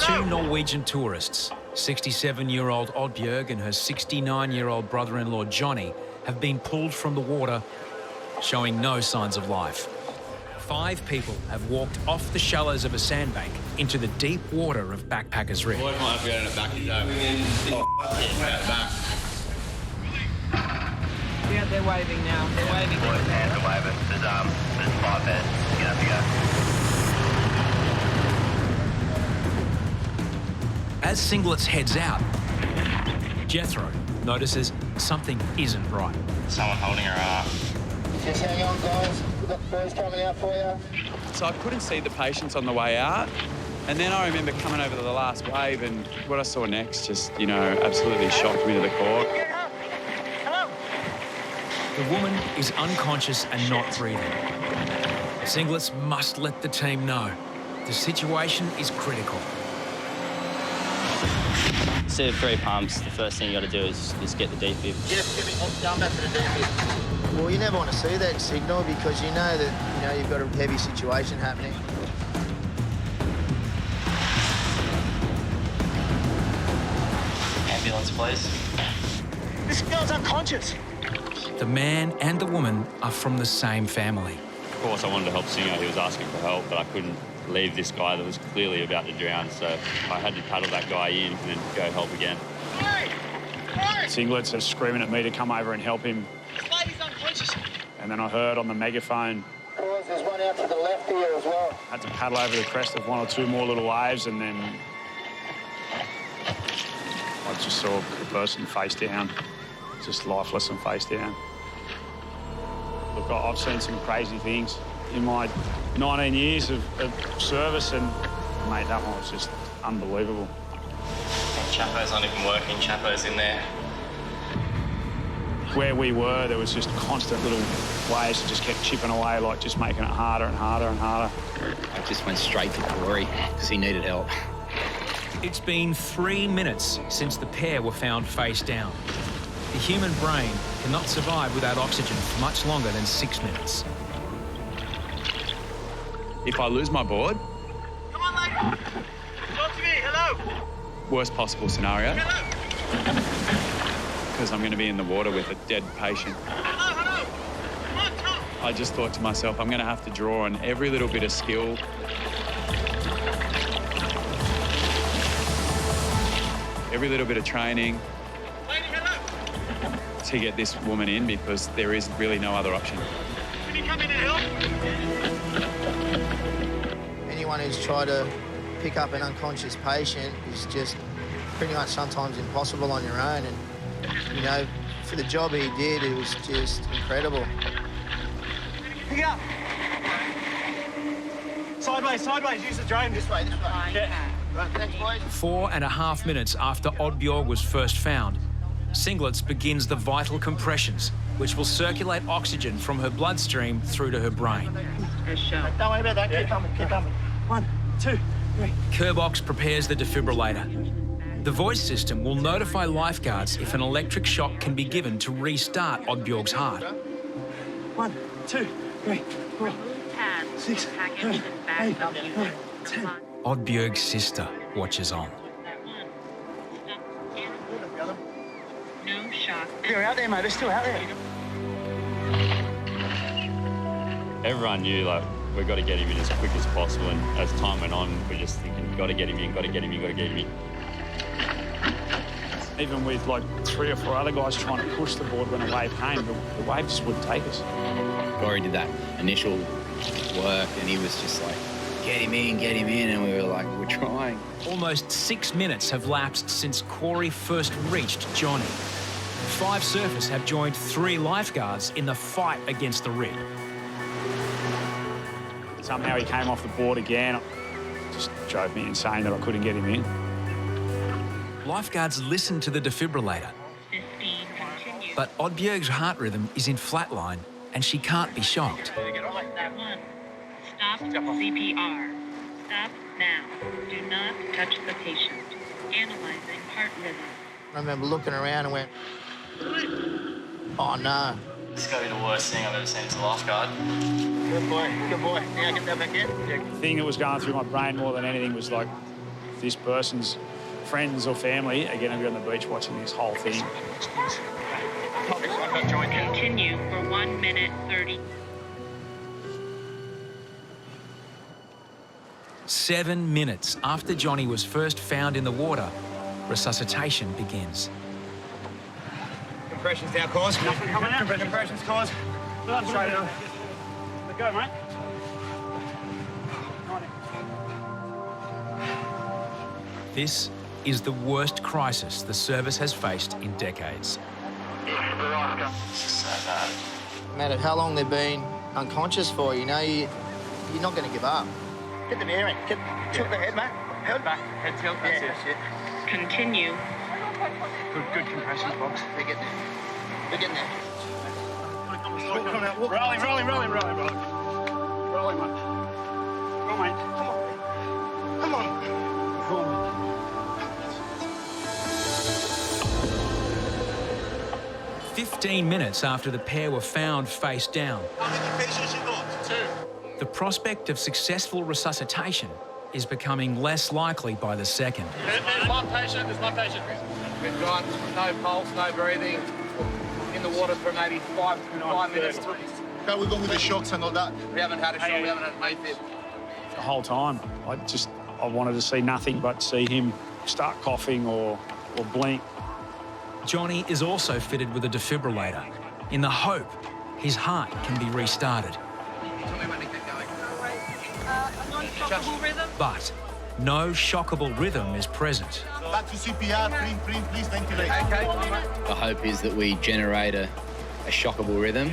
Two Norwegian tourists, 67-year-old Oddbjørg and her 69-year-old brother-in-law Johnny, have been pulled from the water, showing no signs of life. 5 people have walked off the shallows of a sandbank into the deep water of Backpackers Reef. Might have to go in the back of the back. Yeah, they're waving now. They're waving. Boys, hands are waving. There's 5 beds. You have to go. As Singlets heads out, Jethro notices something isn't right. Someone holding her arm. Just hang on, guys. We've got the boys coming out for you. So I couldn't see the patients on the way out. And then I remember coming over to the last wave, and what I saw next just, absolutely shocked me to the core. Hello? The woman is unconscious and not breathing. Singlets must let the team know. The situation is critical. Instead of 3 pumps, the first thing you got to do is get the defib. Yes, give me down back to the defib. Well, you never want to see that signal because you know that you've got a heavy situation happening. Ambulance, please. This girl's unconscious. The man and the woman are from the same family. Of course, I wanted to help Singer. He was asking for help, but I couldn't leave this guy that was clearly about to drown, so I had to paddle that guy in and then go help again. Hey! Hey! Singlets are screaming at me to come over and help him. This lady's unconscious. And then I heard on the megaphone, Boys, there's one out to the left here as well. I had to paddle over the crest of 1 or 2 more little waves, and then I just saw the person face down, just lifeless and face down. Look, I've seen some crazy things in my 19 years of service, and mate, that one was just unbelievable. Chapo's not even working. Chapo's in there. Where we were, there was just constant little waves that just kept chipping away, like just making it harder and harder and harder. I just went straight to Corey because he needed help. It's been 3 minutes since the pair were found face down. The human brain cannot survive without oxygen for much longer than 6 minutes. If I lose my board, Come on, lady. Talk to me. Hello. worst possible scenario, Hello. because I'm going to be in the water with a dead patient. Hello. Hello. Come on, talk. I just thought to myself, I'm going to have to draw on every little bit of skill, every little bit of training Lady, hello. to get this woman in, because there is really no other option. Can you come in and help? Anyone who's tried to pick up an unconscious patient is just pretty much sometimes impossible on your own. And, for the job he did, it was just incredible. Pick it up. Sideways. Use the drone. This way. Yeah. Right, thanks, boys. 4.5 minutes after Oddbjørg was first found, Singlets begins the vital compressions, which will circulate oxygen from her bloodstream through to her brain. Don't worry about that. Keep coming. 1, 2, 3. Kerbox prepares the defibrillator. The voice system will notify lifeguards if an electric shock can be given to restart Oddbjørg's heart. 1, 2, 3, 4, 6, 7, 8, 9, 10. Oddbjørg's sister watches on. No shock. They're out there, mate. They're still out there. Everyone knew, we've got to get him in as quick as possible, and as time went on, we're just thinking, got to get him in. Even with 3 or 4 other guys trying to push the board when a wave came, the wave just wouldn't take us. Corey did that initial work and he was just like, get him in, and we were like, we're trying. Almost 6 minutes have lapsed since Corey first reached Johnny. 5 surfers have joined 3 lifeguards in the fight against the rig. Somehow he came off the board again. It just drove me insane that I couldn't get him in. Lifeguards listen to the defibrillator, 15 continue. but Oddbjørg's heart rhythm is in flatline and she can't be shocked. That one. Stop CPR. Stop now. Do not touch the patient. Analyzing heart rhythm. I remember looking around and went, oh, no. This is going to be the worst thing I've ever seen as a lifeguard. Good boy. Now get that back in. The thing that was going through my brain more than anything was this person's friends or family are going to be on the beach watching this whole thing. Continue for 1 minute 30. 7 minutes after Johnny was first found in the water, resuscitation begins. Compressions down, cause. Nothing coming out. Compressions, cause. Straight down. Let go, mate. This is the worst crisis the service has faced in decades. No matter how long they've been unconscious for, you know, you're not going to give up. Get the bearing. Tilt the head, mate. Head back. Head tilt, that's it. Continue. Good compressions, box. They're getting there. They're getting there. Rolling. Rolling, mate. Go, mate. Come on. 15 minutes after the pair were found face down, How many patients you got? 2. the prospect of successful resuscitation is becoming less likely by the second. There's one patient. We've got no pulse, no breathing. In the water for maybe 5 minutes. How we going with the shocks and all that? We haven't had a shot, we haven't had an AFib. The whole time, I wanted to see nothing but see him start coughing or blink. Johnny is also fitted with a defibrillator in the hope his heart can be restarted. Tell me when to get going. Non-shockable rhythm. But no shockable rhythm is present. Back to CPR, please ventilate. Okay. The hope is that we generate a shockable rhythm,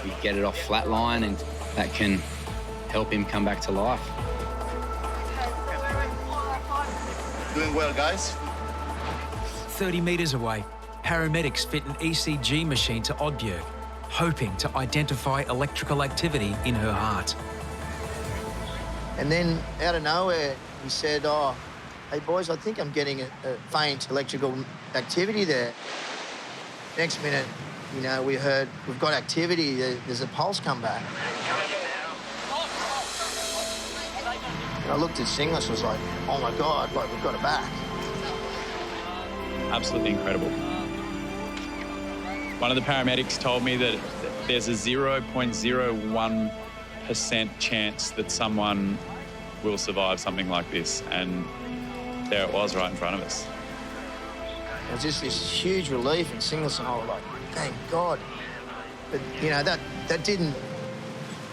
we get it off flatline, and that can help him come back to life. Doing well, guys. 30 metres away, paramedics fit an ECG machine to Oddbjerg, hoping to identify electrical activity in her heart. And then out of nowhere, he said, "Oh, hey boys, I think I'm getting a faint electrical activity there." Next minute, you know, we heard we've got activity. There's a pulse come back. And I looked at Singlis, was like, "Oh my God, like we've got it back." Absolutely incredible. One of the paramedics told me that there's a 0.01% chance that someone will survive something like this, and there it was right in front of us. It was just this huge relief, and Singlis and I were like, "Thank God." But you know, that didn't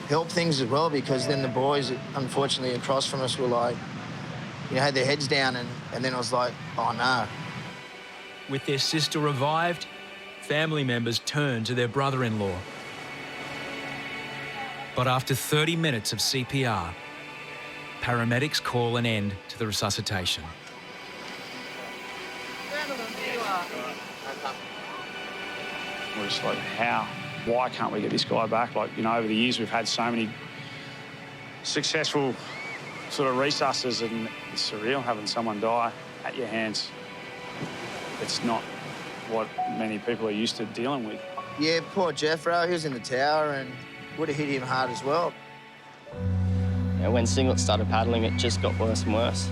help things as well, because then the boys, unfortunately, across from us were like, you know, had their heads down, and then I was like, "Oh no." With their sister revived, family members turned to their brother-in-law. But after 30 minutes of CPR, paramedics call an end to the resuscitation. We're just like, why can't we get this guy back? Like, you know, over the years we've had so many successful sort of resusces, and it's surreal having someone die at your hands. It's not what many people are used to dealing with. Yeah, poor Jeffro, he was in the tower and would have hit him hard as well. Yeah, when Singlet started paddling, it just got worse and worse.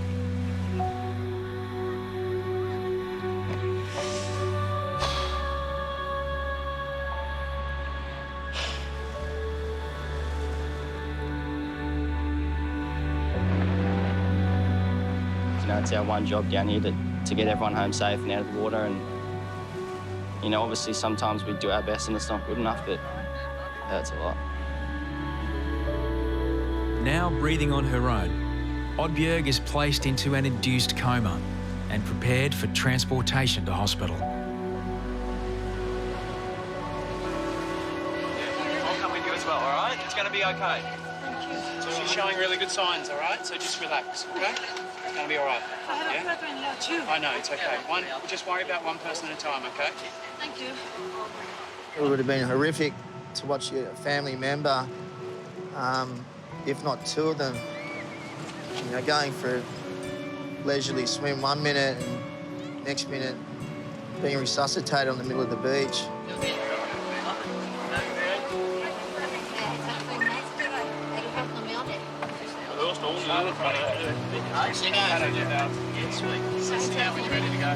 You know, it's our one job down here to get everyone home safe and out of the water. And, you know, obviously sometimes we do our best and it's not good enough, but it hurts a lot. Now breathing on her own, Oddbjerg is placed into an induced coma and prepared for transportation to hospital. I'll come with you as well, all right? It's going to be okay. So she's showing really good signs, all right? So just relax, okay? It's going to be all right. I have a brother in here too. I know, it's okay. Just worry about one person at a time, okay? Thank you. It would have been horrific to watch your family member, if not two of them, you know, going for a leisurely swim 1 minute and next minute being resuscitated on the middle of the beach. See you guys. Yeah, sweet. See you when you're ready to go.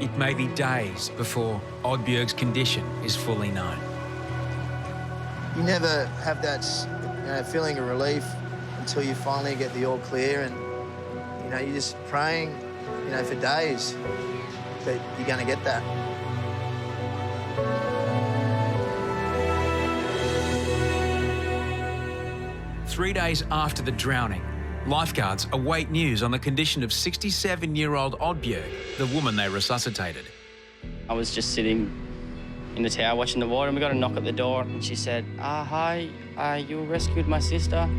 It may be days before Oddbjerg's condition is fully known. You never have that feeling of relief until you finally get the all clear, and you're just praying for days that you're going to get that. Three days after the drowning, lifeguards await news on the condition of 67-year-old Oddbjerg, the woman they resuscitated. I was just sitting in the tower watching the water, and we got a knock at the door, and she said, hi, you rescued my sister?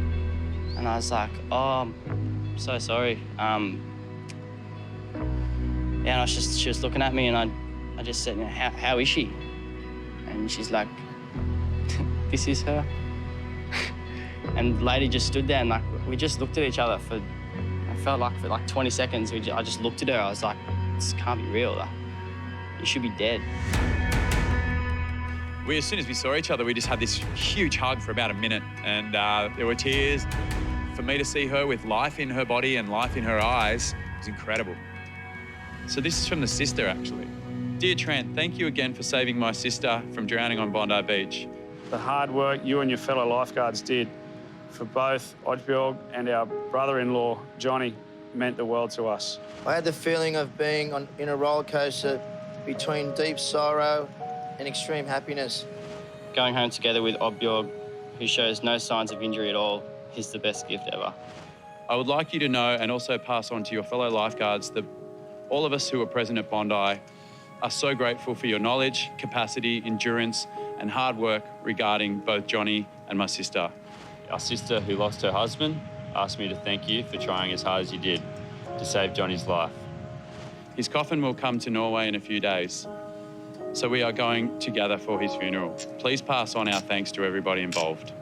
And I was like, oh, I'm so sorry. And she was looking at me, and I just said, how is she? And she's like, this is her. And the lady just stood there, and we just looked at each other I felt like for 20 seconds, I just looked at her. I was like, this can't be real. You should be dead. As soon as we saw each other, we just had this huge hug for about a minute, and there were tears. For me to see her with life in her body and life in her eyes was incredible. So this is from the sister, actually. Dear Trent, thank you again for saving my sister from drowning on Bondi Beach. The hard work you and your fellow lifeguards did for both Oddbjerg and our brother-in-law, Johnny, meant the world to us. I had the feeling of being in a roller coaster between deep sorrow and extreme happiness. Going home together with Oddbjerg, who shows no signs of injury at all, is the best gift ever. I would like you to know, and also pass on to your fellow lifeguards, that all of us who were present at Bondi are so grateful for your knowledge, capacity, endurance, and hard work regarding both Johnny and my sister. Our sister, who lost her husband, asked me to thank you for trying as hard as you did to save Johnny's life. His coffin will come to Norway in a few days, so we are going together for his funeral. Please pass on our thanks to everybody involved.